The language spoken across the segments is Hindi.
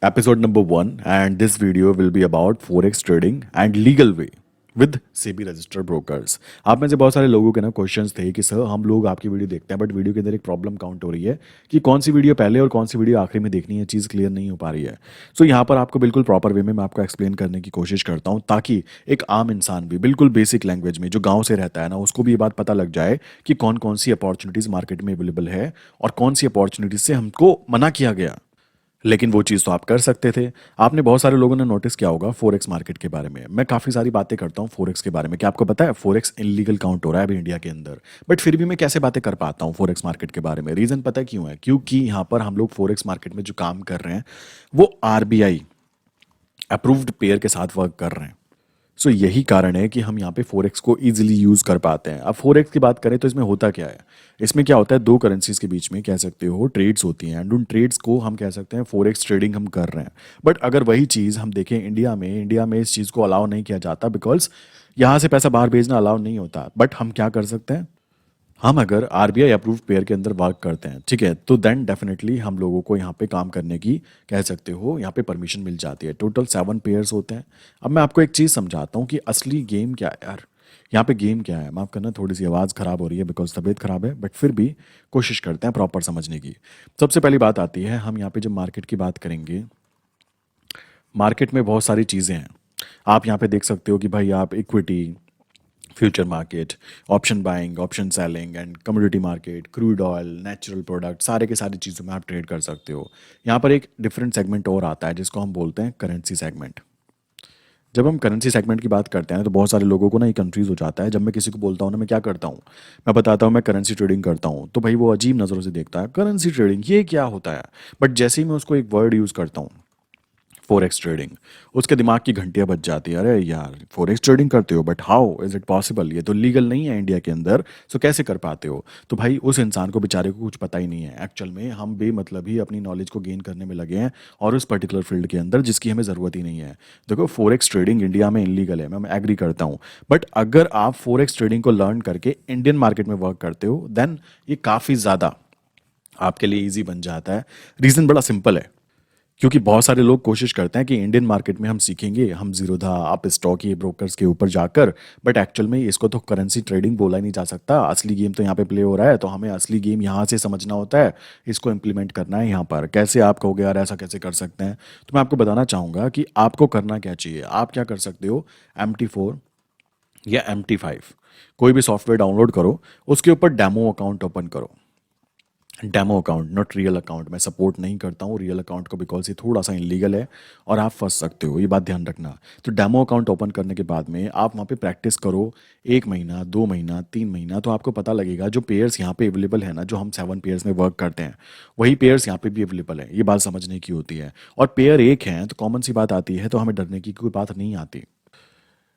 episode number 1, and this video will be about forex trading and legal way with SEBI registered brokers. आप में से बहुत सारे लोगों के ना क्वेश्चंस थे कि सर हम लोग आपकी वीडियो देखते हैं बट वीडियो के अंदर एक प्रॉब्लम काउंट हो रही है कि कौन सी वीडियो पहले और कौन सी वीडियो आखिरी में देखनी है, चीज़ क्लियर नहीं हो पा रही है। सो यहाँ पर आपको बिल्कुल प्रॉपर वे में मैं आपको एक्सप्लेन करने की कोशिश करता हूँ ताकि एक आम इंसान भी बिल्कुल बेसिक लैंग्वेज में जो गाँव से रहता है ना उसको भी ये बात पता लग जाए कि कौन कौन सी अपॉर्चुनिटीज़ मार्केट में अवेलेबल है और कौन सी अपॉर्चुनिटीज़ से हमको मना किया गया, लेकिन वो चीज़ तो आप कर सकते थे। आपने बहुत सारे लोगों ने नोटिस किया होगा फॉरेक्स मार्केट के बारे में। मैं काफ़ी सारी बातें करता हूँ फॉरेक्स के बारे में। क्या आपको पता है फॉरेक्स इलीगल काउंट हो रहा है अभी इंडिया के अंदर, बट फिर भी मैं कैसे बातें कर पाता हूँ फॉरेक्स मार्केट के बारे में? रीज़न पता है क्यों है? क्योंकि यहाँ पर हम लोग फॉरेक्स मार्केट में जो काम कर रहे हैं वो आरबीआई अप्रूव्ड पेयर के साथ वर्क कर रहे हैं। सो यही कारण है कि हम यहाँ पे फोरेक्स को इजीली यूज़ कर पाते हैं। अब फोरेक्स की बात करें तो इसमें होता क्या है? इसमें क्या होता है, दो करेंसीज के बीच में कह सकते हो ट्रेड्स होती हैं एंड उन ट्रेड्स को हम कह सकते हैं फोरेक्स ट्रेडिंग हम कर रहे हैं। बट अगर वही चीज़ हम देखें इंडिया में इस चीज़ को अलाउ नहीं किया जाता बिकॉज यहाँ से पैसा बाहर भेजना अलाउ नहीं होता। बट हम क्या कर सकते हैं, हम अगर आरबीआई अप्रूव्ड पेयर के अंदर वर्क करते हैं, ठीक है, तो देन डेफिनेटली हम लोगों को यहाँ पे काम करने की कह सकते हो यहाँ पे परमिशन मिल जाती है। टोटल 7 पेयर्स होते हैं। अब मैं आपको एक चीज़ समझाता हूँ कि असली गेम क्या है यार। यहाँ पे गेम क्या है, माफ़ करना थोड़ी सी आवाज़ ख़राब हो रही है बिकॉज तबीयत ख़राब है, बट फिर भी कोशिश करते हैं प्रॉपर समझने की। सबसे पहली बात आती है, हम यहाँ पे जब मार्केट की बात करेंगे, मार्केट में बहुत सारी चीज़ें हैं। आप यहाँ पे देख सकते हो कि भाई आप equity, future market, option buying, option selling and commodity market, crude oil, natural product, सारे के सारी चीज़ों में आप ट्रेड कर सकते हो। यहाँ पर एक डिफरेंट सेगमेंट और आता है जिसको हम बोलते हैं करेंसी सेगमेंट। जब हम करेंसी सेगमेंट की बात करते हैं तो बहुत सारे लोगों को ना ये कंफ्यूज हो जाता है। जब मैं किसी को बोलता हूँ ना मैं क्या करता हूँ, मैं बताता हूँ मैं करेंसी ट्रेडिंग करता हूँ, तो भाई वो अजीब नज़रों से देखता है, करेंसी ट्रेडिंग ये क्या होता है? बट जैसे ही मैं उसको एक वर्ड यूज़ करता हूँ फॉरेक्स ट्रेडिंग, उसके दिमाग की घंटियां बज जाती है, अरे यार फॉरेक्स ट्रेडिंग करते हो but how is it possible, ये तो लीगल नहीं है इंडिया के अंदर, सो कैसे कर पाते हो? तो भाई उस इंसान को बेचारे को कुछ पता ही नहीं है। एक्चुअल में हम बेमतलब ही अपनी नॉलेज को गेन करने में लगे हैं और उस पर्टिकुलर फील्ड के अंदर जिसकी हमें ज़रूरत ही नहीं है। देखो फॉरेक्स ट्रेडिंग इंडिया में इलीगल है, मैं एग्री करता हूँ, बट अगर आप फॉरेक्स ट्रेडिंग को लर्न करके इंडियन मार्केट में वर्क करते हो देन ये काफ़ी ज़्यादा आपके लिए ईजी बन जाता है। रीज़न बड़ा सिंपल है, क्योंकि बहुत सारे लोग कोशिश करते हैं कि इंडियन मार्केट में हम सीखेंगे, हम जीरोधा आप स्टॉक ये ब्रोकर्स के ऊपर जाकर, बट एक्चुअल में इसको तो करेंसी ट्रेडिंग बोला ही नहीं जा सकता। असली गेम तो यहाँ पे प्ले हो रहा है, तो हमें असली गेम यहाँ से समझना होता है, इसको इम्प्लीमेंट करना है यहाँ पर। कैसे आप कहोगे यार ऐसा कैसे कर सकते हैं, तो मैं आपको बताना चाहूँगा कि आपको करना क्या चाहिए। आप क्या कर सकते हो, MT4 या MT5 कोई भी सॉफ्टवेयर डाउनलोड करो, उसके ऊपर डेमो अकाउंट ओपन करो। Demo account, not real account. मैं सपोर्ट नहीं करता हूँ रियल अकाउंट को बिकॉज ये थोड़ा सा इलीगल है और आप फंस सकते हो, ये बात ध्यान रखना। तो डेमो अकाउंट ओपन करने के बाद में आप वहाँ पे प्रैक्टिस करो 1 महीना, 2 महीना, 3 महीना, तो आपको पता लगेगा जो पेयर्स यहाँ पे अवेलेबल है ना, जो हम 7 पेयर्स में वर्क करते हैं वही पेयर्स यहाँ पे भी अवेलेबल है। ये बात समझने की होती है। और पेयर एक हैं तो कॉमन सी बात आती है, तो हमें डरने की कोई बात नहीं आती।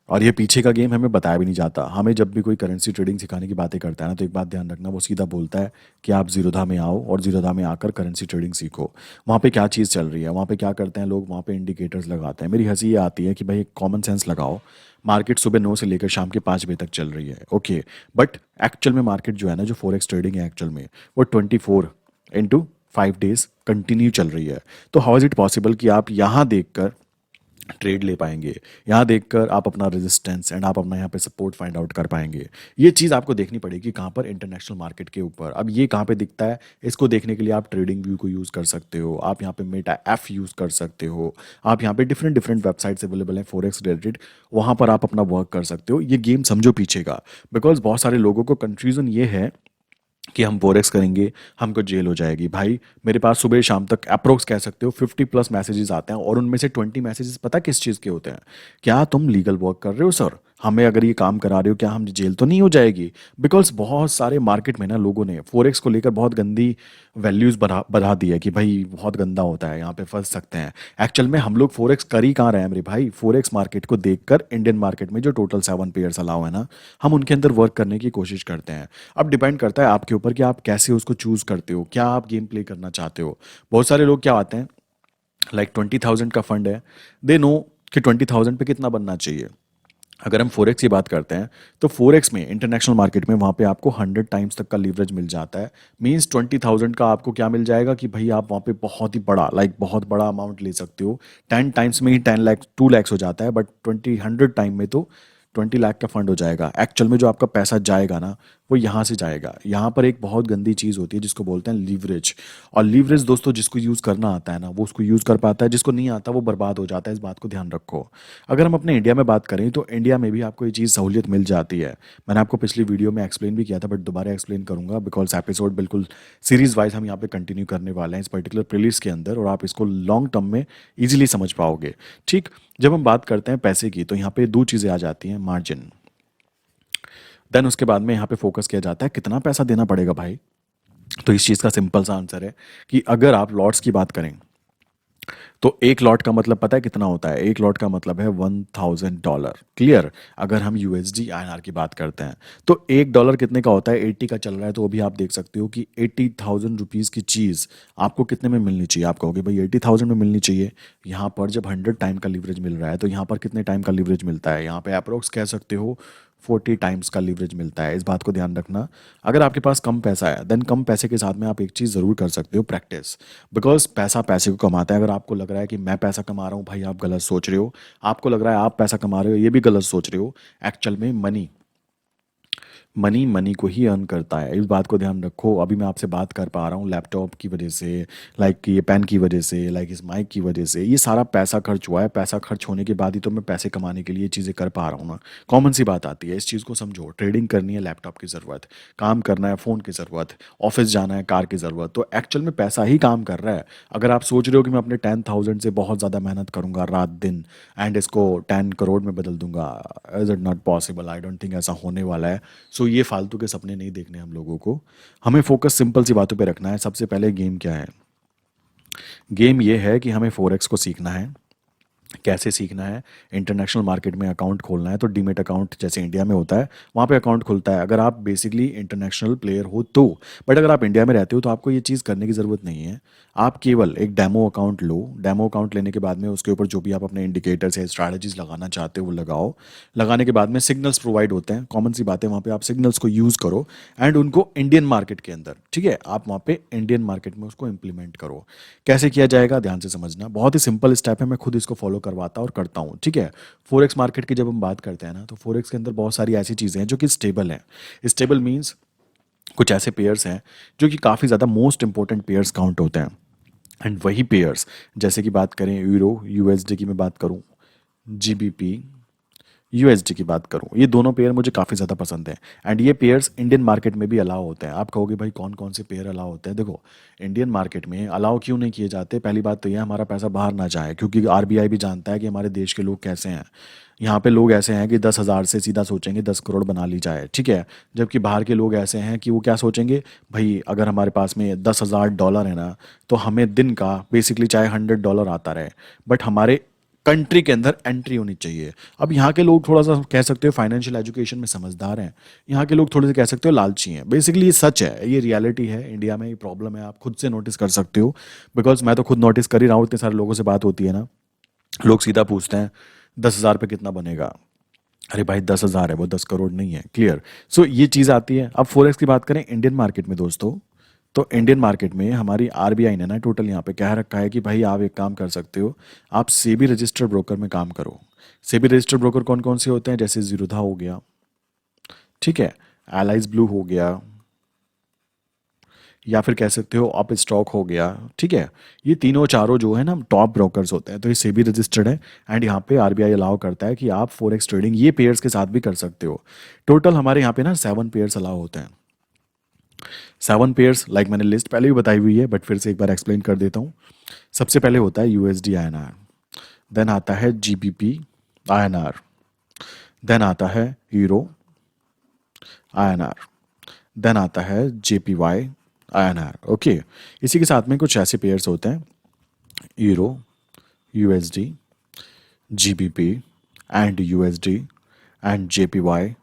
और ये पीछे का गेम हमें बताया भी नहीं जाता। हमें जब भी कोई करेंसी ट्रेडिंग सिखाने की बातें करता है ना, तो एक बात ध्यान रखना, वो सीधा बोलता है कि आप जीरोधा में आओ और जीरोधा में आकर करेंसी ट्रेडिंग सीखो। वहाँ पे क्या चीज़ चल रही है, वहाँ पे क्या करते हैं लोग, वहाँ पे इंडिकेटर्स लगाते हैं। मेरी हंसी ये आती है कि भाई एक कॉमन सेंस लगाओ। मार्केट सुबह 9 से लेकर शाम के 5 बजे तक चल रही है, ओके, बट एक्चुअल में मार्केट जो है ना, जो फॉरेक्स ट्रेडिंग है एक्चुअल में वो 24x5 डेज कंटिन्यू चल रही है। तो हाउ इज़ इट पॉसिबल कि आप यहाँ देखकर ट्रेड ले पाएंगे, यहाँ देखकर आप अपना रेजिस्टेंस एंड आप अपना यहाँ पे सपोर्ट फाइंड आउट कर पाएंगे? ये चीज़ आपको देखनी पड़ेगी कहाँ पर, इंटरनेशनल मार्केट के ऊपर। अब ये कहाँ पे दिखता है, इसको देखने के लिए आप ट्रेडिंग व्यू को यूज़ कर सकते हो, आप यहाँ पे मेटा एफ यूज़ कर सकते हो, आप यहाँ पे डिफरेंट डिफरेंट वेबसाइट्स अवेलेबल हैं फॉरेक्स रिलेटेड, वहाँ पर आप अपना वर्क कर सकते हो। ये गेम समझो पीछे का, बिकॉज बहुत सारे लोगों को कन्फ्यूज़न ये है कि हम फोरेक्स करेंगे हमको जेल हो जाएगी। भाई मेरे पास सुबह शाम तक अप्रोक्स कह सकते हो 50+ मैसेजेस आते हैं और उनमें से 20 मैसेजेस पता किस चीज़ के होते हैं? क्या तुम लीगल वर्क कर रहे हो सर, हमें अगर ये काम करा रहे हो, क्या हम जेल तो नहीं हो जाएगी? बिकॉज बहुत सारे मार्केट में ना लोगों ने फोरेक्स को लेकर बहुत गंदी वैल्यूज़ बढ़ा बढ़ा दी है कि भाई बहुत गंदा होता है, यहाँ पे फंस सकते हैं। एक्चुअल में हम लोग फोरेक्स कर ही कहाँ रहे हैं मेरे भाई? फोरेक्स मार्केट को देखकर इंडियन मार्केट में जो टोटल 7 पेयर्स अलाउ है ना, हम उनके अंदर वर्क करने की कोशिश करते हैं। अब डिपेंड करता है आपके ऊपर कि आप कैसे उसको चूज करते हो, क्या आप गेम प्ले करना चाहते हो। बहुत सारे लोग क्या आते हैं, लाइक 20,000 का फंड है, दे नो कि 20,000 पे कितना बनना चाहिए, अगर हम फोरेक्स की बात करते हैं तो फोरेक्स में इंटरनेशनल मार्केट में वहाँ पे आपको 100 टाइम्स तक का लीवरेज मिल जाता है। मींस 20,000 का आपको क्या मिल जाएगा कि भाई आप वहाँ पे बहुत ही बड़ा बहुत बड़ा अमाउंट ले सकते हो। 10 टाइम्स में ही 10 लाख 2 लाख हो जाता है, बट 100 टाइम में तो 20 लाख का फंड हो जाएगा। एक्चुअल में जो आपका पैसा जाएगा ना वो यहाँ से जाएगा। यहाँ पर एक बहुत गंदी चीज़ होती है जिसको बोलते हैं लीवरेज। और लीवरेज दोस्तों जिसको यूज़ करना आता है ना वो उसको यूज़ कर पाता है, जिसको नहीं आता वो बर्बाद हो जाता है। इस बात को ध्यान रखो। अगर हम अपने इंडिया में बात करें तो इंडिया में भी आपको ये चीज़ सहूलियत मिल जाती है। मैंने आपको पिछली वीडियो में एक्सप्लेन भी किया था, बट दोबारा एक्सप्लेन करूंगा बिकॉज एपिसोड बिल्कुल सीरीज वाइज हम यहाँ पे कंटिन्यू करने वाले हैं इस पर्टिकुलर प्लेलिस्ट के अंदर, और आप इसको लॉन्ग टर्म में इजीली समझ पाओगे। ठीक, जब हम बात करते हैं पैसे की तो यहाँ पे दो चीज़ें आ जाती हैं, मार्जिन, देन उसके बाद में यहाँ पे फोकस किया जाता है कितना पैसा देना पड़ेगा भाई। तो इस चीज़ का सिंपल सा आंसर है कि अगर आप लॉट्स की बात करें तो एक लॉट का मतलब पता है कितना होता है? एक लॉट का मतलब है $1,000। क्लियर? अगर हम यूएसडी आईएनआर की बात करते हैं तो $1 कितने का होता है? 80 का चल रहा है, तो अभी आप देख सकते हो कि 80,000 रुपीज़ की चीज़ आपको कितने में मिलनी चाहिए? आप कहोगे भाई 80,000 में मिलनी चाहिए। यहाँ पर जब 100 टाइम का लीवरेज मिल रहा है तो यहाँ पर कितने टाइम का लीवरेज मिलता है? यहाँ पे अप्रोक्स कह सकते हो 40 टाइम्स का लीवरेज मिलता है। इस बात को ध्यान रखना। अगर आपके पास कम पैसा है देन कम पैसे के साथ में आप एक चीज़ ज़रूर कर सकते हो, प्रैक्टिस। बिकॉज पैसा पैसे को कमाता है। अगर आपको लग रहा है कि मैं पैसा कमा रहा हूँ, भाई आप गलत सोच रहे हो। आपको लग रहा है आप पैसा कमा रहे हो, ये भी गलत सोच रहे हो। एक्चुअल में मनी मनी मनी को ही अर्न करता है। इस बात को ध्यान रखो। अभी मैं आपसे बात कर पा रहा हूँ लैपटॉप की वजह से, लाइक ये पेन की वजह से, लाइक इस माइक की वजह से। ये सारा पैसा खर्च हुआ है। पैसा खर्च होने के बाद ही तो मैं पैसे कमाने के लिए चीज़ें कर पा रहा हूँ ना। कॉमन सी बात आती है, इस चीज़ को समझो। ट्रेडिंग करनी है, लैपटॉप की ज़रूरत, काम करना है, फ़ोन की ज़रूरत, ऑफिस जाना है, कार की ज़रूरत। तो एक्चुअल में पैसा ही काम कर रहा है। अगर आप सोच रहे हो कि मैं अपने 10,000 से बहुत ज़्यादा मेहनत करूंगा रात दिन एंड इसको 10 करोड़ में बदल दूंगा, is it not possible. I don't think ऐसा होने वाला है। सो ये फालतू के सपने नहीं देखने हम लोगों को। हमें फोकस सिंपल सी बातों पे रखना है। सबसे पहले गेम क्या है? गेम ये है कि हमें फोरेक्स को सीखना है। कैसे सीखना है? इंटरनेशनल मार्केट में अकाउंट खोलना है तो डीमेट अकाउंट जैसे इंडिया में होता है वहाँ पे अकाउंट खुलता है, अगर आप बेसिकली इंटरनेशनल प्लेयर हो तो। बट अगर आप इंडिया में रहते हो तो आपको ये चीज़ करने की ज़रूरत नहीं है। आप केवल एक डेमो अकाउंट लो। डेमो अकाउंट लेने के बाद में उसके ऊपर जो भी आप अपने इंडिकेटर्स या स्ट्रैटेजीज लगाना चाहते हो वो लगाओ। लगाने के बाद में सिग्नल्स प्रोवाइड होते हैं, कॉमन सी बात है, वहाँ पे आप सिग्नल्स को यूज़ करो एंड उनको इंडियन मार्केट के अंदर, ठीक है, आप वहाँ पे इंडियन मार्केट में उसको इम्प्लीमेंट करो। कैसे किया जाएगा ध्यान से समझना। बहुत ही सिंपल स्टेप है, मैं खुद इसको फॉलो करवाता और करता हूँ, ठीक है। फोरेक्स मार्केट की जब हम बात करते हैं ना तो फोरेक्स के अंदर बहुत सारी ऐसी चीज़ें हैं जो कि स्टेबल हैं। स्टेबल मीन्स कुछ ऐसे पेयर्स हैं जो कि काफ़ी ज़्यादा मोस्ट इंपॉर्टेंट पेयर्स काउंट होते हैं। एंड वही पेयर्स, जैसे कि बात करें यूरो यूएसडी की मैं बात करूँ, जीबीपी यूएसडी की बात करूँ, ये दोनों पेयर मुझे काफ़ी ज़्यादा पसंद है। एंड ये पेयर्स इंडियन मार्केट में भी अलाउ होते हैं। आप कहोगे भाई कौन कौन से पेयर अलाउ होते हैं? देखो, इंडियन मार्केट में अलाउ क्यों नहीं किए जाते? पहली बात तो ये हमारा पैसा बाहर ना जाए, क्योंकि आरबीआई भी जानता है कि हमारे देश के लोग कैसे हैं। यहाँ पे लोग ऐसे हैं कि 10,000 से सीधा सोचेंगे 10 करोड़ बना ली जाए, ठीक है। जबकि बाहर के लोग ऐसे हैं कि वो क्या सोचेंगे, भाई अगर हमारे पास में $10,000 है ना तो हमें दिन का बेसिकली चाहे $100 आता रहे, बट हमारे कंट्री के अंदर एंट्री होनी चाहिए। अब यहाँ के लोग थोड़ा सा कह सकते हो फाइनेंशियल एजुकेशन में समझदार हैं। यहाँ के लोग थोड़े से कह सकते हो लालची हैं। बेसिकली ये सच है, ये रियलिटी है। इंडिया में ये प्रॉब्लम है, आप खुद से नोटिस कर सकते हो। बिकॉज मैं तो खुद नोटिस कर ही रहा हूँ, इतने सारे लोगों से बात होती है ना। लोग सीधा पूछते हैं 10,000 पे कितना बनेगा? अरे भाई 10,000 है, वो 10 करोड़ नहीं है। क्लियर? सो ये चीज़ आती है। अब फोरेक्स की बात करें इंडियन मार्केट में दोस्तों, तो इंडियन मार्केट में हमारी आरबीआई ने ना टोटल यहाँ पे कह रखा है कि भाई आप एक काम कर सकते हो, आप सेबी रजिस्टर्ड ब्रोकर में काम करो। सेबी रजिस्टर्ड ब्रोकर कौन कौन से होते हैं? जैसे जीरोधा हो गया, ठीक है, एलाइज ब्लू हो गया, या फिर कह सकते हो अप स्टॉक हो गया, ठीक है। ये तीनों चारों जो है ना टॉप ब्रोकर्स होते हैं, तो ये सेबी रजिस्टर्ड है। एंड यहाँ पे आरबीआई अलाउ करता है कि आप फॉरेक्स ट्रेडिंग ये पेयर्स के साथ भी कर सकते हो। टोटल हमारे यहाँ पे ना 7 पेयर्स अलाउ होते हैं। 7 पेयर्स, लाइक मैंने लिस्ट पहले भी बताई हुई है बट फिर से एक बार एक्सप्लेन कर देता हूँ। सबसे पहले होता है यूएसडी आईएनआर, देन आता है जीबीपी आईएनआर, देन आता है यूरो आईएनआर, देन आता है जेपीवाई आईएनआर। ओके, इसी के साथ में कुछ ऐसे पेयर्स होते हैं, euro, USD, GBP and USD and JPY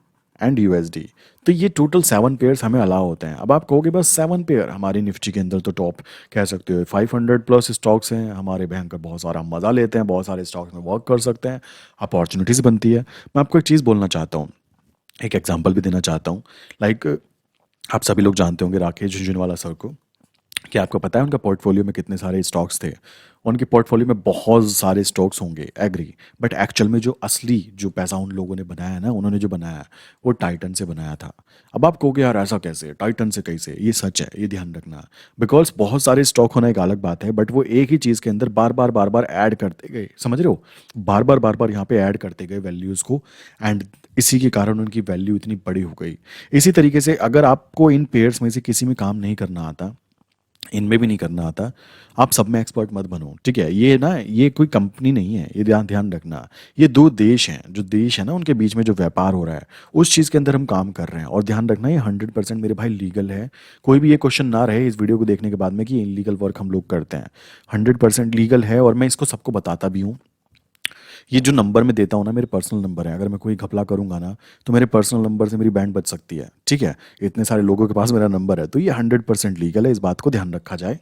and USD. तो ये टोटल 7 पेयर्स हमें अलाउ होते हैं। अब आप कहोगे बस 7 पेयर, हमारी निफ्टी के अंदर तो टॉप कह सकते हो 500+ स्टॉक्स हैं हमारे, भयंकर बहुत सारा हम मज़ा लेते हैं, बहुत सारे स्टॉक्स में वर्क कर सकते हैं, अपॉर्चुनिटीज़ बनती है। मैं आपको एक चीज़ बोलना चाहता हूँ, एक एग्जांपल भी देना चाहता हूँ। लाइक आप सभी लोग जानते होंगे राकेश झुनझुनवाला सर को। क्या आपको पता है उनका पोर्टफोलियो में कितने सारे स्टॉक्स थे? उनके पोर्टफोलियो में बहुत सारे स्टॉक्स होंगे, एग्री, बट एक्चुअल में जो असली जो पैसा उन लोगों ने बनाया है ना, उन्होंने जो बनाया है वो टाइटन से बनाया था। अब आप कहोगे यार ऐसा कैसे, टाइटन से कैसे? ये सच है, ये ध्यान रखना। बिकॉज बहुत सारे स्टॉक होना एक अलग बात है, बट वो एक ही चीज़ के अंदर बार बार ऐड करते गए, समझ रहे हो, बार बार यहाँ पे ऐड करते गए वैल्यूज़ को, एंड इसी के कारण उनकी वैल्यू इतनी बड़ी हो गई। इसी तरीके से अगर आपको इन पेयर्स में से किसी में काम नहीं करना आता, इनमें भी नहीं करना आता, आप सब में एक्सपर्ट मत बनो, ठीक है? ये ना, ये कोई कंपनी नहीं है, ये ध्यान ध्यान रखना। ये दो देश हैं, जो देश है ना उनके बीच में जो व्यापार हो रहा है, उस चीज़ के अंदर हम काम कर रहे हैं। और ध्यान रखना, ये 100% मेरे भाई लीगल है। कोई भी ये क्वेश्चन ना रहे इस वीडियो को देखने के बाद में कि इलीगल वर्क हम लोग करते हैं। 100% लीगल है, और मैं इसको सबको बताता भी हूँ। ये जो नंबर मैं देता हूँ ना, मेरे पर्सनल नंबर है। अगर मैं कोई घपला करूंगा ना, तो मेरे पर्सनल नंबर से मेरी बैंड बच सकती है, ठीक है? इतने सारे लोगों के पास मेरा नंबर है, तो ये 100% लीगल है, इस बात को ध्यान रखा जाए।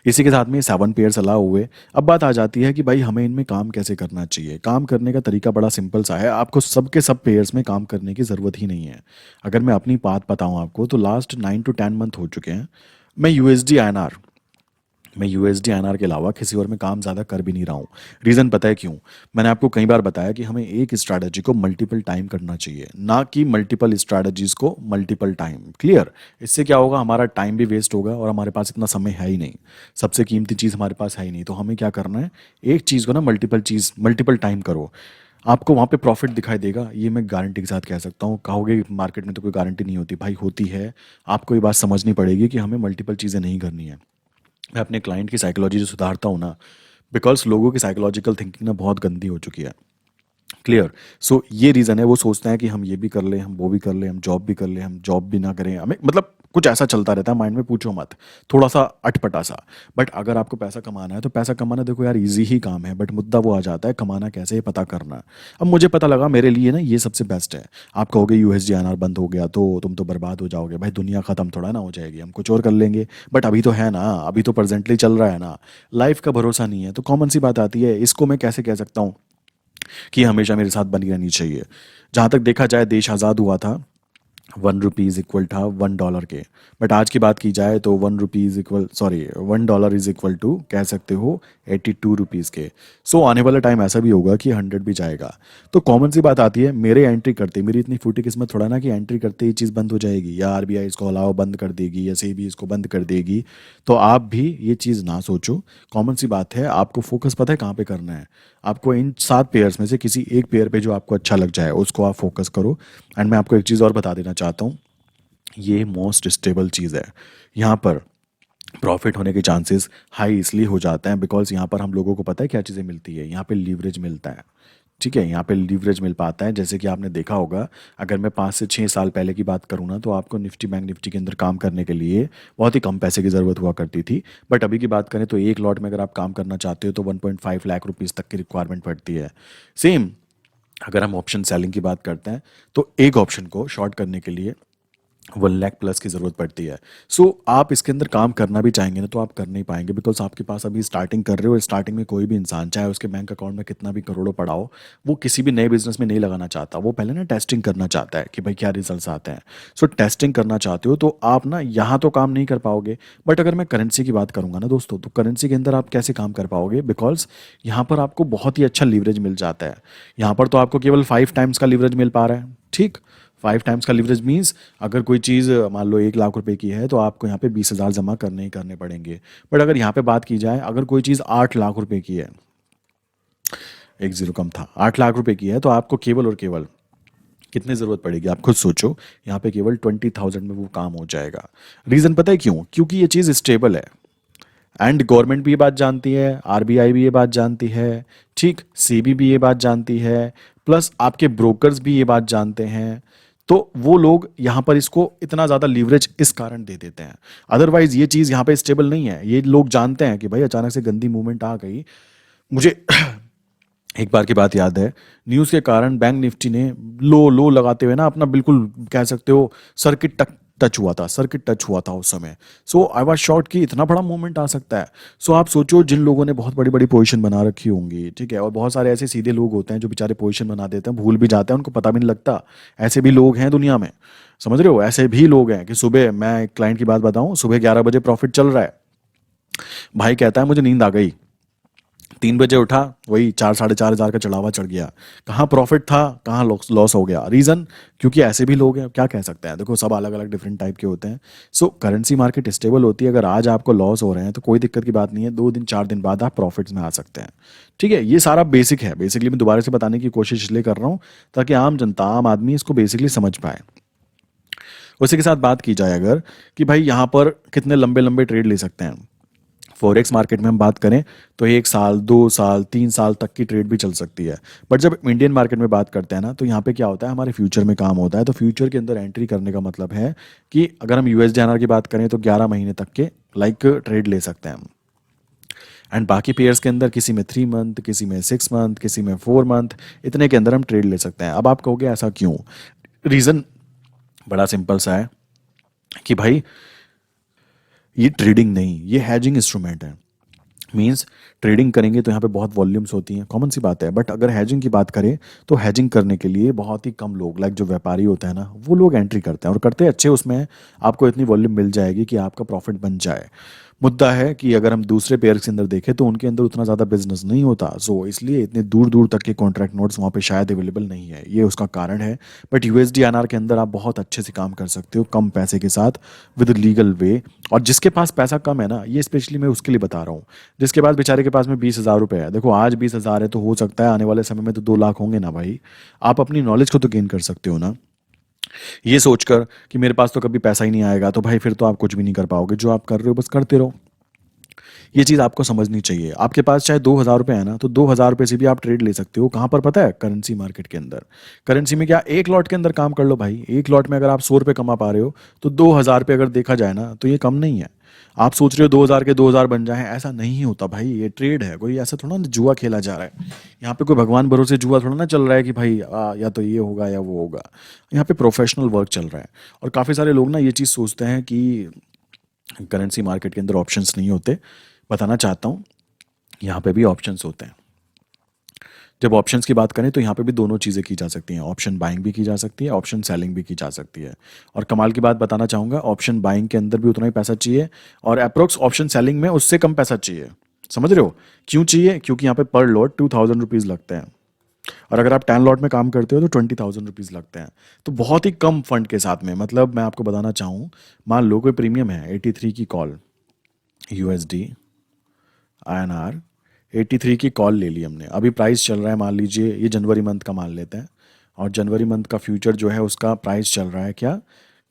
इसी के साथ में ये 7 पेयर्स अलाउ हुए। अब बात आ जाती है कि भाई हमें इनमें काम कैसे करना चाहिए। काम करने का तरीका बड़ा सिंपल सा है, आपको सबके सब पेयर्स में काम करने की ज़रूरत ही नहीं है। अगर मैं अपनी बात बताऊँ आपको, तो लास्ट 9 to 10 मंथ हो चुके हैं, मैं यूएसडी आईएनआर मैं यूएसडी आईएनआर के अलावा किसी और में काम ज़्यादा कर भी नहीं रहा हूँ। रीज़न पता है क्यों? मैंने आपको कई बार बताया कि हमें एक स्ट्रैटेजी को मल्टीपल टाइम करना चाहिए, ना कि मल्टीपल स्ट्रैटेजीज को मल्टीपल टाइम। क्लियर? इससे क्या होगा, हमारा टाइम भी वेस्ट होगा और हमारे पास इतना समय है ही नहीं, सबसे कीमती चीज़ हमारे पास है ही नहीं। तो हमें क्या करना है, एक चीज़ को ना मल्टीपल टाइम करो, आपको वहाँ पे प्रॉफिट दिखाई देगा, ये मैं गारंटी के साथ कह सकता हूँ। कहोगे मार्केट में तो कोई गारंटी नहीं होती, भाई होती है। आपको ये बात समझनी पड़ेगी कि हमें मल्टीपल चीज़ें नहीं करनी है। मैं अपने क्लाइंट की साइकोलॉजी जो सुधारता हूँ ना, बिकॉज लोगों की साइकोलॉजिकल थिंकिंग ना बहुत गंदी हो चुकी है। क्लियर? सो ये रीज़न है, वो सोचते हैं कि हम ये भी कर लें, हम वो भी कर लें, हम जॉब भी कर लें, हम जॉब भी ना करें, हमें मतलब कुछ ऐसा चलता रहता है माइंड में, पूछो मत, थोड़ा सा अटपटा सा। बट अगर आपको पैसा कमाना है तो पैसा कमाना देखो यार इजी ही काम है, बट मुद्दा वो आ जाता है कमाना कैसे, ये पता करना। अब मुझे पता लगा मेरे लिए ना ये सबसे बेस्ट है। आप कहोगे यूएसडी आना बंद हो गया तो तुम तो बर्बाद हो जाओगे, भाई दुनिया ख़त्म थोड़ा ना हो जाएगी, हम कुछ और कर लेंगे। बट अभी तो है ना, अभी तो प्रेजेंटली चल रहा है ना, लाइफ का भरोसा नहीं है। तो कॉमन सी बात आती है, इसको मैं कैसे कह सकता हूँ कि हमेशा मेरे साथ बनी रहनी चाहिए। जहाँ तक देखा जाए, देश आज़ाद हुआ था, 1 रुपीज़ इक्वल था $1 के, बट आज की बात की जाए तो 1 डॉलर इज इक्वल टू कह सकते हो 82 रुपीज़ के। सो आने वाला टाइम ऐसा भी होगा कि 100 भी जाएगा। तो कॉमन सी बात आती है, मेरे एंट्री करते, मेरी इतनी फूटी किस्मत थोड़ा ना कि एंट्री करते ही चीज़ बंद हो जाएगी, या आरबीआई इसको अलाव बंद कर देगी, या सेबी इसको बंद कर देगी। तो आप भी ये चीज़ ना सोचो। कॉमन सी बात है, आपको फोकस पता है कहाँ पे करना है? आपको इन 7 पेयर्स में से किसी एक पेयर पे जो आपको अच्छा लग जाए उसको आप फोकस करो। एंड मैं आपको एक चीज़ और बता देना चाहता हूँ, ये मोस्ट स्टेबल चीज़ है। यहाँ पर प्रॉफिट होने के चांसेस हाई इसलिए हो जाते हैं बिकॉज यहाँ पर हम लोगों को पता है क्या चीज़ें मिलती है, यहाँ पे लीवरेज मिलता है, ठीक है? यहाँ पे लीवरेज मिल पाता है। जैसे कि आपने देखा होगा, अगर मैं 5 से 6 साल पहले की बात करूँ ना, तो आपको निफ्टी बैंक निफ्टी के अंदर काम करने के लिए बहुत ही कम पैसे की ज़रूरत हुआ करती थी। बट अभी की बात करें तो एक लॉट में अगर आप काम करना चाहते हो तो 1.5 लाख रुपीज़ तक की रिक्वायरमेंट पड़ती है। सेम अगर हम ऑप्शन सेलिंग की बात करते हैं, तो एक ऑप्शन को शॉर्ट करने के लिए 1 लाख+ की ज़रूरत पड़ती है। सो आप इसके अंदर काम करना भी चाहेंगे ना, तो आप कर नहीं पाएंगे, बिकॉज आपके पास अभी स्टार्टिंग कर रहे हो। स्टार्टिंग में कोई भी इंसान, चाहे उसके बैंक अकाउंट में कितना भी करोड़ों पड़ा हो, वो किसी भी नए बिजनेस में नहीं लगाना चाहता। वो पहले ना टेस्टिंग करना चाहता है कि भाई क्या रिजल्ट्स आते हैं। सो टेस्टिंग करना चाहते हो तो आप ना यहाँ तो काम नहीं कर पाओगे। बट अगर मैं करेंसी की बात करूंगा ना दोस्तों, तो करेंसी के अंदर आप कैसे काम कर पाओगे? बिकॉज यहाँ पर आपको बहुत ही अच्छा लीवरेज मिल जाता है। यहाँ पर तो आपको केवल 5 टाइम्स का लीवरेज मिल पा रहा है, ठीक? 5 टाइम्स का लीवरेज मीन्स अगर कोई चीज़ मान लो 1 लाख रुपए की है, तो आपको यहाँ पे 20,000 जमा करने ही करने पड़ेंगे। बट अगर यहाँ पे बात की जाए, अगर कोई चीज़ 8 लाख रुपए की है, एक जीरो कम था, 8 लाख रुपए की है, तो आपको केवल और केवल कितनी ज़रूरत पड़ेगी आप खुद सोचो। यहाँ पे केवल 20,000 में वो काम हो जाएगा। रीज़न पता है क्यों? क्योंकि ये चीज़ स्टेबल है, एंड गवर्नमेंट भी ये बात जानती है, आरबीआई भी ये बात जानती है, ठीक? सेबी भी ये बात जानती है, प्लस आपके ब्रोकर्स भी ये बात जानते हैं। तो वो लोग यहाँ पर इसको इतना ज़्यादा लीवरेज इस कारण दे देते हैं। अदरवाइज ये चीज़ यहाँ पे स्टेबल नहीं है। ये लोग जानते हैं कि भाई अचानक से गंदी मूवमेंट आ गई, मुझे एक बार की बात याद है, न्यूज़ के कारण बैंक निफ्टी ने लो लो लगाते हुए ना अपना बिल्कुल कह सकते हो सर्किट टच टच हुआ था, सर्किट टच हुआ था उस समय। सो आई वाज शॉक्ड कि इतना बड़ा मूवमेंट आ सकता है। सो आप सोचो, जिन लोगों ने बहुत बड़ी बड़ी पोजीशन बना रखी होंगी, ठीक है, और बहुत सारे ऐसे सीधे लोग होते हैं जो बेचारे पोजीशन बना देते हैं, भूल भी जाते हैं, उनको पता भी नहीं लगता। ऐसे भी लोग हैं दुनिया में, समझ रहे हो? ऐसे भी लोग हैं कि सुबह, मैं एक क्लाइंट की बात बताऊं, सुबह 11 बजे प्रॉफिट चल रहा है, भाई कहता है मुझे नींद आ गई, 3 बजे उठा, वही 4 साढ़े 4 हज़ार का चढ़ावा चढ़ गया। कहाँ प्रॉफिट था, कहाँ लॉस लॉस हो गया। रीज़न, क्योंकि ऐसे भी लोग हैं, क्या कह सकते हैं, देखो सब अलग अलग डिफरेंट टाइप के होते हैं। सो करेंसी मार्केट स्टेबल होती है, अगर आज आपको लॉस हो रहे हैं तो कोई दिक्कत की बात नहीं है, 2 दिन 4 दिन बाद आप प्रॉफिट्स में आ सकते हैं। ठीक है, ये सारा बेसिक है। बेसिकली मैं दोबारा से बताने की कोशिश इसलिए कर रहा हूँ ताकि आम जनता, आम आदमी इसको बेसिकली समझ पाए। उसी के साथ बात की जाए अगर, कि भाई यहाँ पर कितने लंबे लंबे ट्रेड ले सकते हैं, फॉरेक्स मार्केट में हम बात करें तो 1 साल 2 साल 3 साल तक की ट्रेड भी चल सकती है। बट जब इंडियन मार्केट में बात करते हैं ना, तो यहाँ पे क्या होता है, हमारे फ्यूचर में काम होता है। तो फ्यूचर के अंदर एंट्री करने का मतलब है कि अगर हम USD की बात करें तो 11 महीने तक के लाइक ट्रेड ले सकते हैं हम। एंड बाकी पेयर्स के अंदर किसी में 3 मंथ, किसी में 6 मंथ, किसी में 4 मंथ, इतने के अंदर हम ट्रेड ले सकते हैं। अब आप कहोगे ऐसा क्यों? रीज़न बड़ा सिंपल सा है कि भाई ये ट्रेडिंग नहीं, ये हैजिंग इंस्ट्रूमेंट है। मीन्स ट्रेडिंग करेंगे तो यहाँ पे बहुत वॉल्यूम्स होती हैं, कॉमन सी बात है। बट अगर हैजिंग की बात करें तो हैजिंग करने के लिए बहुत ही कम लोग, लाइक जो व्यापारी होते हैं ना, वो लोग एंट्री करते हैं और करते हैं अच्छे उसमें। आपको इतनी वॉल्यूम मिल जाएगी कि आपका प्रॉफिट बन जाए। मुद्दा है कि अगर हम दूसरे पेयर के अंदर देखें तो उनके अंदर उतना ज़्यादा बिजनेस नहीं होता, सो इसलिए इतने दूर दूर तक के कॉन्ट्रैक्ट नोट्स वहाँ पे शायद अवेलेबल नहीं है, ये उसका कारण है। बट USD के अंदर आप बहुत अच्छे से काम कर सकते हो कम पैसे के साथ, विद लीगल वे। और जिसके पास पैसा कम है ना, ये स्पेशली मैं उसके लिए बता रहा हूँ, जिसके पास बेचारे के पास में 20,000 रुपये है। देखो आज 20,000 है तो हो सकता है आने वाले समय में तो 2 लाख होंगे ना भाई। आप अपनी नॉलेज को तो गेन कर सकते हो ना, ये सोचकर कि मेरे पास तो कभी पैसा ही नहीं आएगा, तो भाई फिर तो आप कुछ भी नहीं कर पाओगे। जो आप कर रहे हो बस करते रहो। ये चीज़ आपको समझनी चाहिए। आपके पास चाहे 2,000 रुपये है ना, तो 2,000 रुपये से भी आप ट्रेड ले सकते हो। कहाँ पर पता है? करेंसी मार्केट के अंदर। करेंसी में क्या, एक लॉट के अंदर काम कर लो भाई। एक लॉट में अगर आप 100 रुपये कमा पा रहे हो तो 2,000 रुपये अगर देखा जाए ना तो ये कम नहीं है। आप सोच रहे हो 2,000 के 2,000 बन जाए, ऐसा नहीं होता भाई। ये ट्रेड है, कोई ऐसा थोड़ा ना जुआ खेला जा रहा है। यहाँ पे कोई भगवान भरोसे जुआ थोड़ा ना चल रहा है कि भाई या तो ये होगा या वो होगा। यहाँ पे प्रोफेशनल वर्क चल रहा है। और काफ़ी सारे लोग ना ये चीज़ सोचते हैं कि करेंसी मार्केट के अंदर ऑप्शंस नहीं होते। बताना चाहता हूँ, यहाँ पे भी ऑप्शंस होते हैं। जब ऑप्शंस की बात करें तो यहाँ पे भी दोनों चीज़ें की जा सकती हैं। ऑप्शन बाइंग भी की जा सकती है, ऑप्शन सेलिंग भी की जा सकती है। और कमाल की बात बताना चाहूँगा, ऑप्शन बाइंग के अंदर भी उतना ही पैसा चाहिए और अप्रोक्स ऑप्शन सेलिंग में उससे कम पैसा चाहिए। समझ रहे हो क्यों चाहिए? क्योंकि यहाँ पे पर लॉट 2,000 रुपीज़ लगते हैं, और अगर आप 10 लॉट में काम करते हो तो 20,000 रुपीज़ लगते हैं। तो बहुत ही कम फंड के साथ में, मतलब मैं आपको बताना चाहूँ, मान लो कोई प्रीमियम है 83 की कॉल, USD INR 83 की कॉल ले ली हमने। अभी प्राइस चल रहा है, मान लीजिए ये जनवरी मंथ का मान लेते हैं, और जनवरी मंथ का फ्यूचर जो है उसका प्राइस चल रहा है क्या,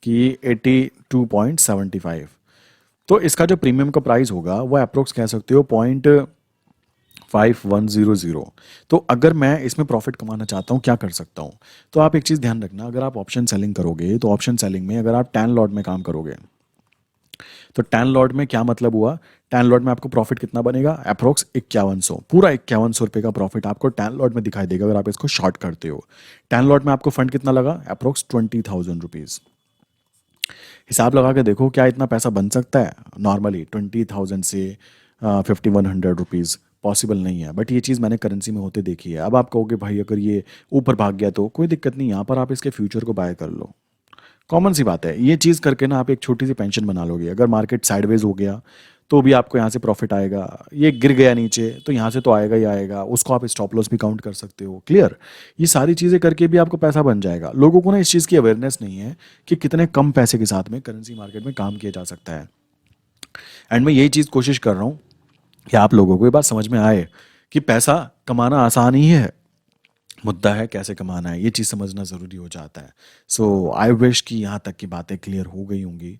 कि 82.75। तो इसका जो प्रीमियम का प्राइस होगा वो अप्रोक्स कह सकते हो 0.5100। तो अगर मैं इसमें प्रॉफिट कमाना चाहता हूँ, क्या कर सकता हूँ? तो आप एक चीज़ ध्यान रखना, अगर आप ऑप्शन सेलिंग करोगे तो ऑप्शन सेलिंग में अगर आप 10 लॉट में काम करोगे तो 10 लॉट में क्या मतलब हुआ, 10 लॉट में आपको प्रॉफिट कितना बनेगा? अप्रोक्स 5100, पूरा 5100 रुपये का प्रॉफिट आपको 10 लॉट में दिखाई देगा अगर आप इसको शॉर्ट करते हो। 10 लॉट में आपको फंड कितना लगा? Approx 20,000 rupees. हिसाब लगा के देखो, क्या इतना पैसा बन सकता है? नॉर्मली 20,000 से 5,100 रुपीज़ पॉसिबल नहीं है, बट ये चीज़ मैंने करेंसी में होते देखी है। अब आप कहोगे भाई अगर ये ऊपर भाग गया तो कोई दिक्कत नहीं, यहाँ पर आप इसके फ्यूचर को बाय कर लो। कॉमन सी बात है, ये चीज़ करके ना आप एक छोटी सी पेंशन बना लोगे। अगर मार्केट साइडवेज हो गया तो भी आपको यहाँ से प्रॉफिट आएगा, ये गिर गया नीचे तो यहाँ से तो आएगा ही आएगा, उसको आप स्टॉप लॉस भी काउंट कर सकते हो। क्लियर? ये सारी चीज़ें करके भी आपको पैसा बन जाएगा। लोगों को ना इस चीज़ की अवेयरनेस नहीं है कि कितने कम पैसे के साथ में करेंसी मार्केट में काम किया जा सकता है। एंड मैं यही चीज़ कोशिश कर रहा हूँ कि आप लोगों को ये बात समझ में आए कि पैसा कमाना आसान ही है, मुद्दा है कैसे कमाना है, ये चीज़ समझना ज़रूरी हो जाता है। सो आई विश कि यहाँ तक की बातें क्लियर हो गई होंगी।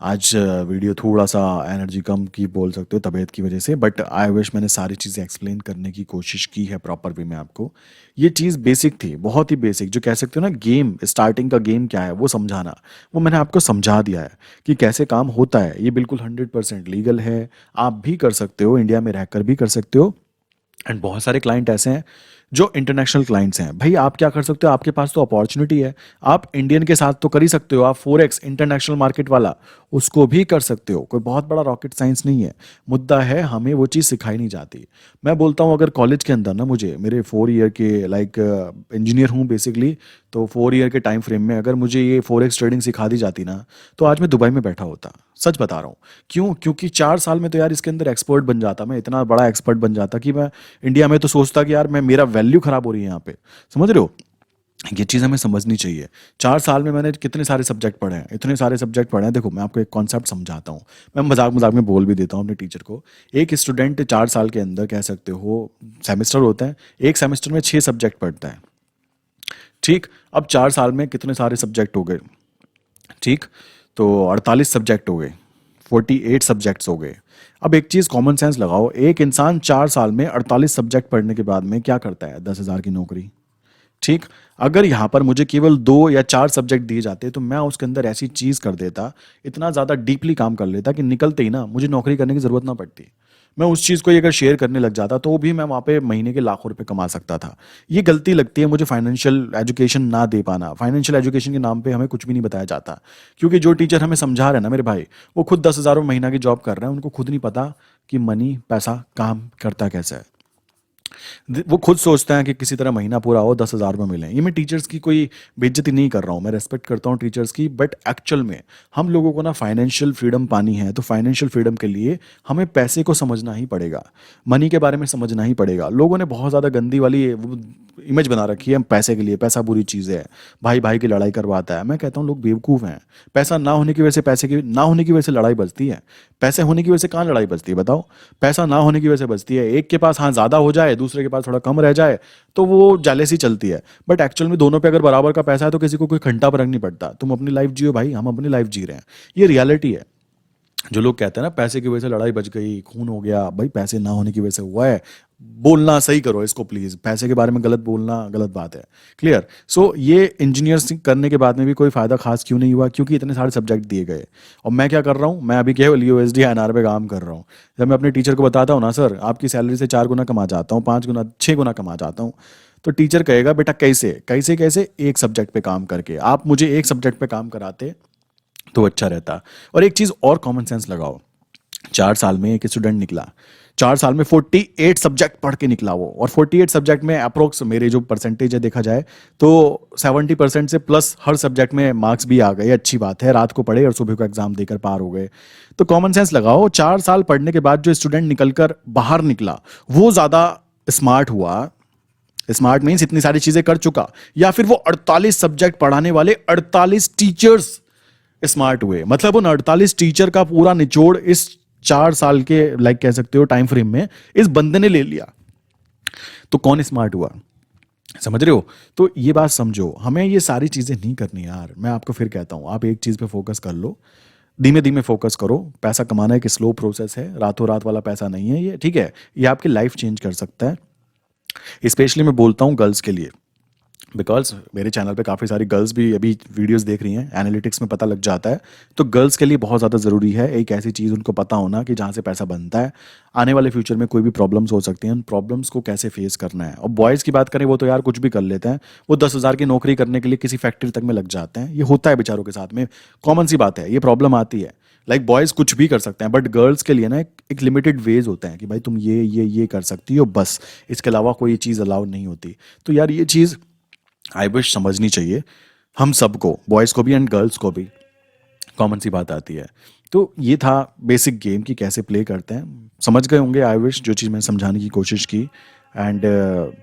आज वीडियो थोड़ा सा एनर्जी कम की बोल सकते हो तबीयत की वजह से, बट आई विश मैंने सारी चीज़ें एक्सप्लेन करने की कोशिश की है प्रॉपर वे में आपको। ये चीज़ बेसिक थी, बहुत ही बेसिक, जो कह सकते हो ना गेम, स्टार्टिंग का गेम क्या है वो समझाना, वो मैंने आपको समझा दिया है कि कैसे काम होता है। ये बिल्कुल 100% लीगल है, आप भी कर सकते हो, इंडिया में रहकर भी कर सकते हो। एंड बहुत सारे क्लाइंट ऐसे हैं जो इंटरनेशनल क्लाइंट्स हैं, भाई आप क्या कर सकते हो, आपके पास तो अपॉर्चुनिटी है, आप इंडियन के साथ तो कर ही सकते हो, आप फोरेक्स इंटरनेशनल मार्केट वाला उसको भी कर सकते हो, कोई बहुत बड़ा रॉकेट साइंस नहीं है। मुद्दा है हमें वो चीज़ सिखाई नहीं जाती। मैं बोलता हूँ अगर कॉलेज के अंदर ना मुझे मेरे 4 ईयर के लाइक इंजीनियर हूँ बेसिकली, तो 4 ईयर के टाइम फ्रेम में अगर मुझे ये फोरेक्स ट्रेडिंग सिखा दी जाती ना, तो आज मैं दुबई में बैठा होता। सच बता रहा हूँ। क्यों? क्योंकि 4 साल में तो यार इसके अंदर एक्सपर्ट बन जाता, मैं इतना बड़ा एक्सपर्ट बन जाता कि मैं इंडिया में तो सोचता कि यार मैं मेरा वैल्यू खराब हो रही है यहाँ पे। समझ रहे हो? ये चीज़ हमें समझनी चाहिए। 4 साल में मैंने कितने सारे सब्जेक्ट पढ़े हैं, इतने सारे सब्जेक्ट पढ़े हैं। देखो मैं आपको एक कॉन्सेप्ट समझाता हूँ, मैं मजाक मजाक में बोल भी देता हूँ अपने टीचर को। एक स्टूडेंट 4 साल के अंदर कह सकते हो सेमेस्टर होता है, एक सेमेस्टर में 6 सब्जेक्ट पढ़ता है। ठीक, अब 4 साल में कितने सारे सब्जेक्ट हो गए? ठीक, तो 48 सब्जेक्ट हो गए, 48 सब्जेक्ट्स हो गए। अब एक चीज़ कॉमन सेंस लगाओ, एक इंसान 4 साल में 48 सब्जेक्ट पढ़ने के बाद में क्या करता है? 10,000 की नौकरी। ठीक, अगर यहाँ पर मुझे केवल 2 या 4 सब्जेक्ट दिए जाते तो मैं उसके अंदर ऐसी चीज़ कर देता, इतना ज़्यादा डीपली काम कर लेता कि निकलते ही ना मुझे नौकरी करने की ज़रूरत ना पड़ती। मैं उस चीज़ को ही अगर शेयर करने लग जाता तो भी मैं वहाँ पे महीने के लाखों रुपए कमा सकता था। ये गलती लगती है मुझे फाइनेंशियल एजुकेशन ना दे पाना। फाइनेंशियल एजुकेशन के नाम पे हमें कुछ भी नहीं बताया जाता, क्योंकि जो टीचर हमें समझा रहे हैं ना मेरे भाई, वो खुद 10,000 महीना की जॉब कर रहे हैं, उनको खुद नहीं पता कि मनी पैसा काम करता कैसे है। वो खुद सोचते हैं कि किसी तरह महीना पूरा हो 10,000 रुपये मिलें। ये मैं टीचर्स की कोई बेइज्जती नहीं कर रहा हूँ, मैं रेस्पेक्ट करता हूँ टीचर्स की, बट एक्चुअल में हम लोगों को ना फाइनेंशियल फ्रीडम पानी है, तो फाइनेंशियल फ्रीडम के लिए हमें पैसे को समझना ही पड़ेगा, मनी के बारे में समझना ही पड़ेगा। लोगों ने बहुत ज़्यादा गंदी वाली इमेज बना रखी है पैसे के लिए, पैसा बुरी चीज़ है, भाई भाई की लड़ाई करवाता है। मैं कहता हूँ लोग बेवकूफ़ हैं। पैसा ना होने की वजह से, पैसे की ना होने की वजह से लड़ाई बचती है, पैसे होने की वजह से कहाँ लड़ाई बचती है बताओ? पैसा ना होने की वजह से बचती है। एक के पास हाँ ज़्यादा हो जाए, दूसरे के पास थोड़ा कम रह जाए, तो वो जेलेसी चलती है। बट एक्चुअल में दोनों पे अगर बराबर का पैसा है तो किसी को कोई घंटा फर्क नहीं पड़ता। तुम अपनी लाइफ जियो भाई, हम अपनी लाइफ जी रहे हैं, ये रियलिटी है। जो लोग कहते हैं ना पैसे की वजह से लड़ाई बच गई, खून हो गया, भाई पैसे ना होने की वजह से हुआ है। बोलना सही करो इसको प्लीज, पैसे के बारे में गलत बोलना गलत बात है। क्लियर? सो ये इंजीनियरिंग करने के बाद में भी कोई फायदा खास क्यों नहीं हुआ? क्योंकि इतने सारे सब्जेक्ट दिए गए। और मैं क्या कर रहा हूँ, मैं अभी केवल यूएसडी एनआर पे काम कर रहा हूँ। जब मैं अपने टीचर को बताता हूँ ना सर आपकी सैलरी से 4 गुना कमा जाता हूँ, 5 गुना 6 गुना कमा जाता हूँ, तो टीचर कहेगा बेटा कैसे कैसे कैसे? एक सब्जेक्ट पे काम करके। आप मुझे एक सब्जेक्ट पे काम कराते तो अच्छा रहता। और एक चीज और कॉमन सेंस लगाओ, 4 साल में एक स्टूडेंट निकला, 4 साल में 48 सब्जेक्ट पढ़ के निकला वो, और 48 सब्जेक्ट में अप्रोक्स मेरे जो परसेंटेज है देखा जाए तो 70% से प्लस हर सब्जेक्ट में मार्क्स भी आ गए। अच्छी बात है, रात को पढ़े और सुबह को एग्जाम देकर पार हो गए। तो कॉमन सेंस लगाओ, 4 साल पढ़ने के बाद जो स्टूडेंट निकलकर बाहर निकला वो ज्यादा स्मार्ट हुआ। स्मार्ट मीन्स इतनी सारी चीजें कर चुका, या फिर वो 48 सब्जेक्ट पढ़ाने वाले 48 टीचर्स स्मार्ट हुए। मतलब उन 48 टीचर का पूरा निचोड़ इस 4 साल के लाइक कह सकते हो टाइम फ्रेम में इस बंदे ने ले लिया। तो कौन स्मार्ट हुआ? समझ रहे हो? तो ये बात समझो, हमें ये सारी चीजें नहीं करनी यार। मैं आपको फिर कहता हूं आप एक चीज पे फोकस कर लो, धीमे धीमे फोकस करो। पैसा कमाना एक स्लो प्रोसेस है, रातों रात वाला पैसा नहीं है ये, ठीक है? ये आपकी लाइफ चेंज कर सकता है। स्पेशली मैं बोलता हूँ गर्ल्स के लिए, बिकॉज मेरे चैनल पे काफ़ी सारी गर्ल्स भी अभी वीडियोस देख रही हैं, एनालिटिक्स में पता लग जाता है। तो गर्ल्स के लिए बहुत ज़्यादा ज़रूरी है एक ऐसी चीज़ उनको पता होना कि जहाँ से पैसा बनता है। आने वाले फ्यूचर में कोई भी प्रॉब्लम्स हो सकती हैं, उन प्रॉब्लम्स को कैसे फेस करना है। और बॉयज़ की बात करें वो तो यार कुछ भी कर लेते हैं, वो 10,000 की नौकरी करने के लिए किसी फैक्ट्री तक में लग जाते हैं। ये होता है बेचारों के साथ में, कॉमन सी बात है, ये प्रॉब्लम आती है। लाइक बॉयज़ कुछ भी कर सकते हैं, बट गर्ल्स के लिए ना एक लिमिटेड वेज होता है कि भाई तुम ये कर सकती हो बस, इसके अलावा कोई चीज़ अलाउ नहीं होती। तो यार ये चीज़ आई विश समझनी चाहिए हम सबको, बॉयज़ को भी एंड गर्ल्स को भी। कॉमन सी बात आती है। तो ये था बेसिक गेम की कैसे प्ले करते हैं, समझ गए होंगे आई विश जो चीज़ मैंने समझाने की कोशिश की। एंड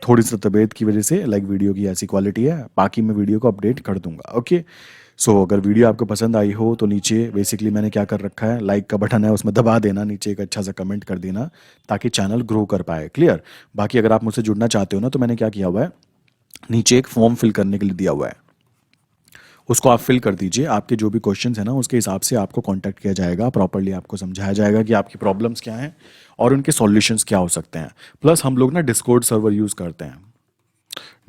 थोड़ी सी तबीयत की वजह से लाइक वीडियो की ऐसी क्वालिटी है, बाकी मैं वीडियो को अपडेट कर दूंगा। ओके, सो अगर वीडियो आपको पसंद आई हो तो नीचे बेसिकली मैंने क्या कर रखा है, लाइक का बटन है उसमें दबा देना, नीचे एक अच्छा सा कमेंट कर देना ताकि चैनल ग्रो कर पाए। क्लियर? बाकी अगर आप मुझसे जुड़ना चाहते हो ना, तो मैंने क्या किया हुआ है, नीचे एक फॉर्म फिल करने के लिए दिया हुआ है, उसको आप फिल कर दीजिए। आपके जो भी क्वेश्चंस हैं ना उसके हिसाब से आपको कांटेक्ट किया जाएगा, प्रॉपर्ली आपको समझाया जाएगा कि आपकी प्रॉब्लम्स क्या हैं और उनके सॉल्यूशंस क्या हो सकते हैं। प्लस हम लोग ना डिस्कॉर्ड सर्वर यूज़ करते हैं।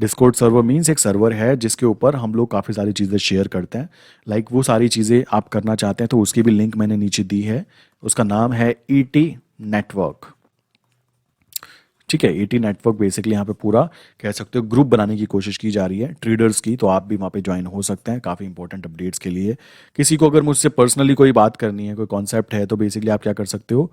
डिस्कॉर्ड सर्वर मीन्स एक सर्वर है जिसके ऊपर हम लोग काफ़ी सारी चीज़ें शेयर करते हैं। लाइक वो सारी चीज़ें आप करना चाहते हैं तो उसकी भी लिंक मैंने नीचे दी है, उसका नाम है ईटी नेटवर्क। ठीक है, 80 नेटवर्क बेसिकली यहाँ पे पूरा कह सकते हो ग्रुप बनाने की कोशिश की जा रही है ट्रेडर्स की, तो आप भी वहाँ पे ज्वाइन हो सकते हैं काफ़ी इंपॉर्टेंट अपडेट्स के लिए। किसी को अगर मुझसे पर्सनली कोई बात करनी है, कोई कॉन्सेप्ट है, तो बेसिकली आप क्या कर सकते हो,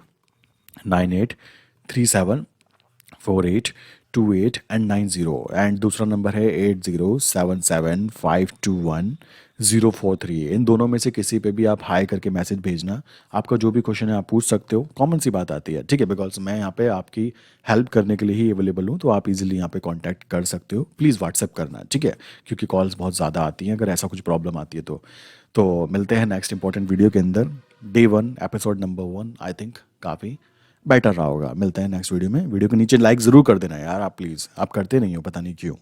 9837482890 एंड दूसरा नंबर है 8077521043। इन दोनों में से किसी पे भी आप हाई करके मैसेज भेजना। आपका जो भी क्वेश्चन है आप पूछ सकते हो, कॉमन सी बात आती है, ठीक है, बिकॉज मैं यहाँ पे आपकी हेल्प करने के लिए ही अवेलेबल हूँ, तो आप इजीली यहाँ पे कांटेक्ट कर सकते हो। प्लीज़ व्हाट्सएप करना, ठीक है, क्योंकि कॉल्स बहुत ज़्यादा आती हैं अगर ऐसा कुछ प्रॉब्लम आती है तो मिलते हैं नेक्स्ट इंपॉर्टेंट वीडियो के अंदर। Day 1 episode number 1 I think काफ़ी बेटर रहा होगा। मिलते हैं नेक्स्ट वीडियो में। वीडियो के नीचे लाइक ज़रूर कर देना यार आप, प्लीज़, आप करते नहीं हो, पता नहीं क्यों।